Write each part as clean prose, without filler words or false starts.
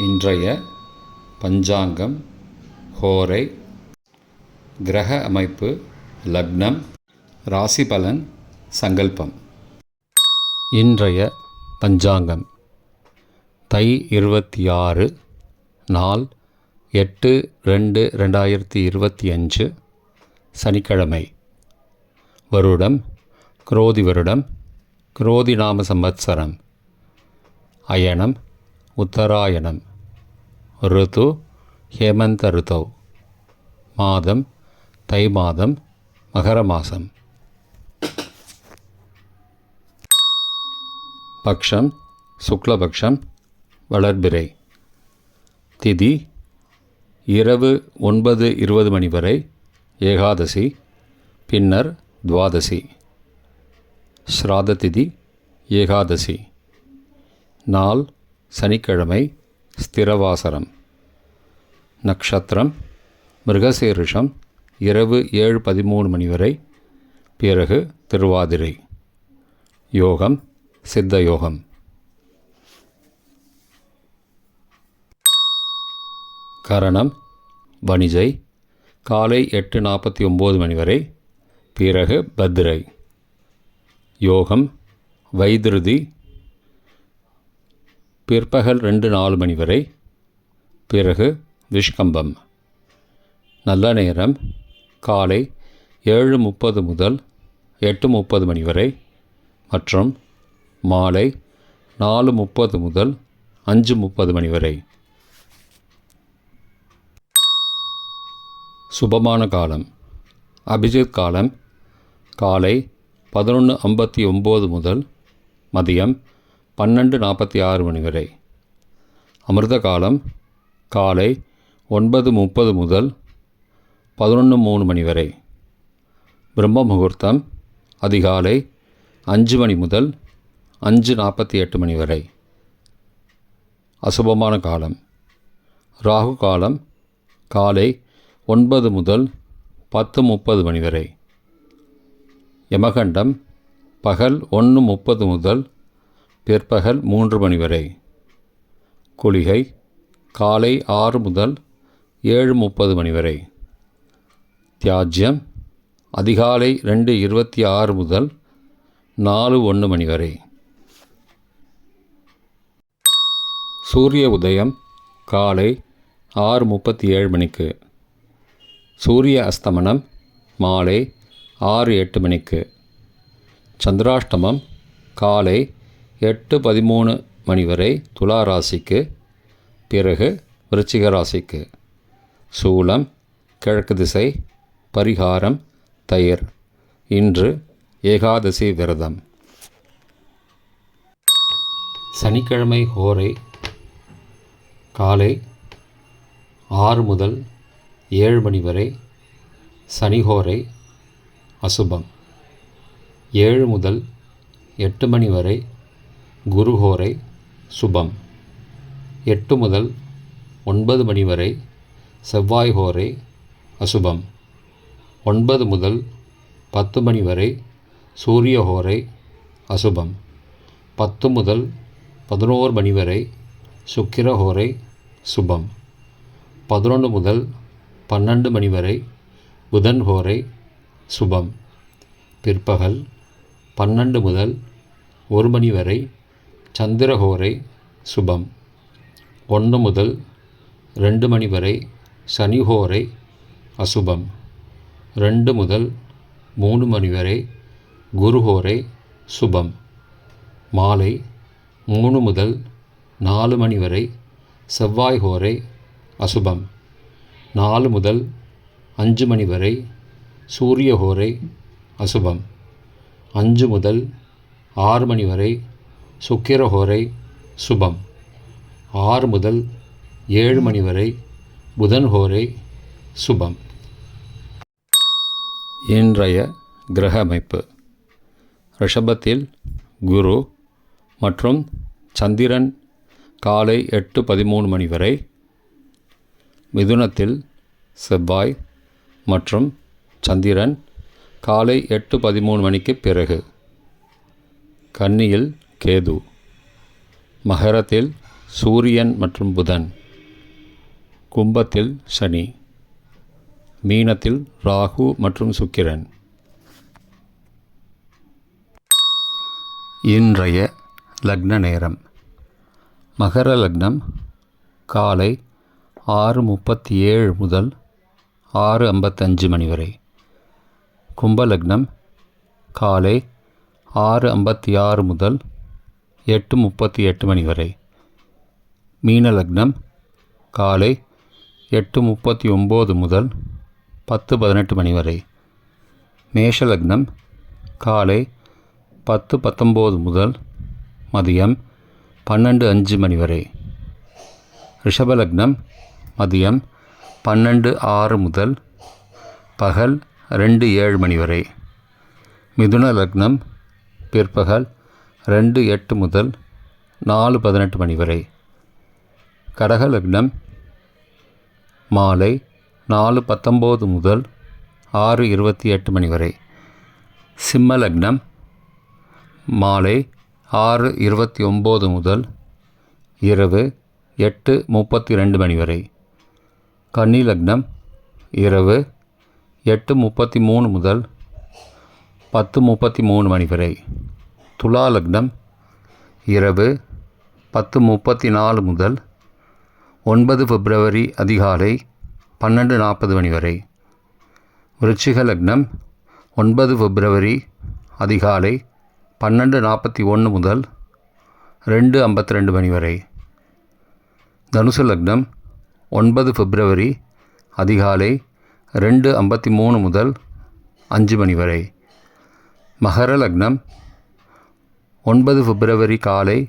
இன்றைய பஞ்சாங்கம், ஹோரை, கிரக அமைப்பு, லக்னம், ராசி பலன், சங்கல்பம். இன்றைய பஞ்சாங்கம் தை 26, நாள் 8/2/2025, சனிக்கிழமை. வருடம் குரோதி வருடம், குரோதி நாம சம்வத்சரம். அயனம் உத்தராயணம். ருது ஹேமந்த ருதௌ. மாதம் தை மாதம், மகர மாதம். பக்ஷம் சுக்லபக்ஷம், வளர்பிறை. திதி இரவு 9:20 மணி வரை ஏகாதசி, பின்னர் துவாதசி. ஸ்ராத திதி ஏகாதசி. நாள் சனிக்கிழமை, ஸ்திரவாசரம். நக்ஷத்திரம் மிருகசீரிஷம், இரவு 7:13 மணி வரை, பிறகு திருவாதிரை. யோகம் சித்த யோகம். கரணம் வணிஜை, காலை 8:49 மணி வரை, பிறகு பத்ரை. யோகம் வைத்ருதி, பிற்பகல் 2:04 மணி வரை, பிறகு விஷ்கம்பம். நல்ல நேரம் காலை 7:30 முதல் 8:30 மணி வரை மற்றும் மாலை 4:30 முதல் 5:30 மணி வரை. சுபமான காலம் அபிஜித் காலம் காலை 11:59 முதல் மதியம் 12:46 மணி வரை. அமிர்த காலம் காலை 9:30 முதல் 11:03 மணி வரை. பிரம்ம முகூர்த்தம் அதிகாலை 5 மணி முதல் 5:48 மணி வரை. அசுபமான காலம் ராகு காலம் காலை 9 முதல் 10:30 மணி வரை. யமகண்டம் பகல் 1:30 முதல் பிற்பகல் 3 மணி வரை. குளிகை காலை 6 முதல் 7:30 மணி வரை. தியாஜ்யம் அதிகாலை 2:26 முதல் 4:01 மணி வரை. சூரிய உதயம் காலை 6:37 மணிக்கு. சூரிய அஸ்தமனம் மாலை 6:08 மணிக்கு. சந்திராஷ்டமம் காலை 8:13 மணி வரை துலா ராசிக்கு, பிறகு விருச்சிக ராசிக்கு. சூலம் கிழக்கு திசை. பரிகாரம் தயிர். இன்று ஏகாதசி விரதம். சனிக்கிழமை ஹோரை காலை 6 முதல் 7 மணி வரை சனிஹோரை அசுபம். 7 முதல் 8 மணி வரை குருஹோரை சுபம். 8 முதல் 9 மணி வரை செவ்வாய் ஹோரை அசுபம். 9 முதல் 10 மணி வரை சூரிய ஹோரை அசுபம். 10 முதல் 11 மணி வரை சுக்கிர ஹோரை சுபம். 11 முதல் 12 மணி வரை புதன் ஹோரை சுபம். பிற்பகல் 12 முதல் 1 மணி வரை சந்திரஹோரை சுபம். 1 முதல் 2 மணி வரை சனிஹோரை அசுபம். 2 முதல் 3 மணி வரை குருஹோரை சுபம். மாலை 3 முதல் 4 மணி வரை செவ்வாய் ஹோரை அசுபம். 4 முதல் 5 மணி வரை சூரிய ஹோரை அசுபம். 5 முதல் 6 மணி வரை சுக்கிர ஹோரை சுபம். 6 முதல் 7 மணி வரை புதன் ஹோரை சுபம். இன்றைய கிரக அமைப்பு. ரிஷபத்தில் குரு மற்றும் சந்திரன் காலை 8:13 மணி வரை. மிதுனத்தில் செவ்வாய் மற்றும் சந்திரன் காலை 8:13 மணிக்கு பிறகு. கன்னியில் கேது. மகரத்தில் சூரியன் மற்றும் புதன். கும்பத்தில் சனி. மீனத்தில் ராகு மற்றும் சுக்கிரன். இன்றைய லக்ன நேரம். மகர லக்னம் காலை 6:37 முதல் 6:55 மணி வரை. கும்ப லக்னம் காலை 6:56 முதல் 8:38 மணி வரை. மீன லக்னம் காலை 8:39 முதல் 10:18 மணி வரை. மேஷ லக்னம் காலை 10:19 முதல் மதியம் 12:05 மணி வரை. ரிஷப லக்னம் மதியம் 12:06 முதல் பகல் 2:07 மணி வரை. மிதுன லக்னம் பிற்பகல் 2:08 முதல் 4:18 மணி வரை. கடக லக்னம் மாலை 4:19 முதல் 6:28 மணி வரை. சிம்ம லக்னம் மாலை 6:29 முதல் இரவு 8:32 மணி வரை. கன்னி லக்னம் இரவு 8:33 முதல் 10:33 மணி வரை. துலா லக்னம் இரவு 10:34 முதல் 9 பிப்ரவரி அதிகாலை 12:40 மணி வரை. விருச்சிக லக்னம் 9 பிப்ரவரி அதிகாலை 12:41 முதல் 2:52 மணி வரை. தனுசு லக்னம் 9 பிப்ரவரி அதிகாலை 2:53 முதல் 5 மணி வரை. மகர லக்னம் 9 பிப்ரவரி காலை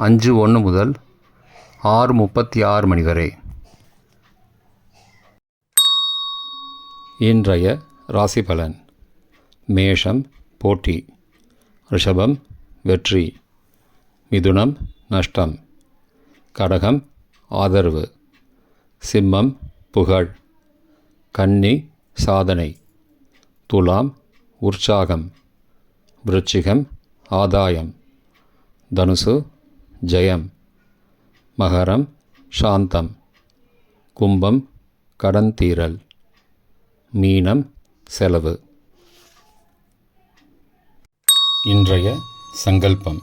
5:01 முதல் 6:36 மணி வரை. இன்றைய ராசி பலன். மேஷம் போட்டி. ரிஷபம் வெற்றி. மிதுனம் நஷ்டம். கடகம் ஆதரவு. சிம்மம் புகழ். கன்னி சாதனை. துலாம் உற்சாகம். விருச்சிகம் ஆதாயம். தனுசு ஜெயம். மகரம் சாந்தம். கும்பம் கடன் தீரல். மீனம் செலவு. இன்றைய சங்கல்பம்.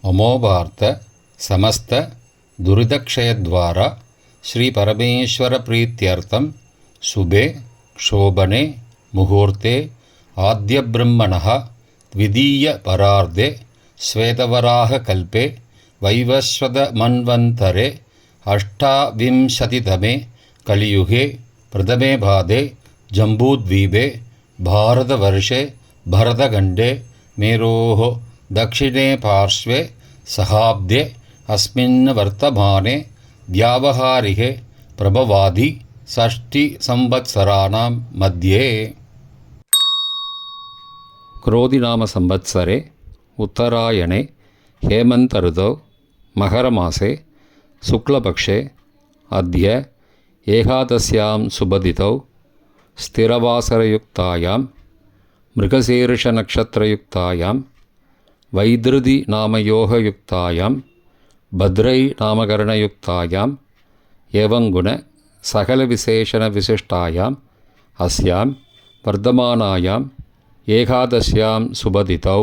மமோபார்த்த சமஸ்த துரிதக்ஷயத்வாரா ஸ்ரீ பரமேஸ்வர பிரீத்யர்த்தம் சுபே க்ஷோபனே முகூர்த்தே ஆத்ய பிரம்மணः த்விதீய பரார்த்தே ஸ்வேதவராக கல்பே வைவஸ்வத மன்வந்தரே அஷ்டாவிம்சதிதமே கலியுகே பிரதமே பாதே ஜம்பூத்வீபே பாரதவர்ஷே பரதகண்டே மேரோः தக்ஷிணே பார்ஷ்வே சகாப்தே அஸ்மின் வர்த்தமானே வியாவஹாரிகே பிரபவாதி ஷஷ்டி சம்வத்சராணாம் மத்தியே. क्रोधिनाम संवत्सरे उत्तरायणे हेमंत ऋतौ मकरमासे शुक्लपक्षे अद्य एकादश्यां शुभतिथौ स्थिरवासरयुक्तायां मृगशीर्षनक्षत्रयुक्तायां वैदृति नामयोगयुक्तायां भद्रै नामकरणयुक्तायां एवं गुण सकलविशेषणविशिष्टायाम् अस्यां वर्धमानायां एकादश्यां शुभतिथौ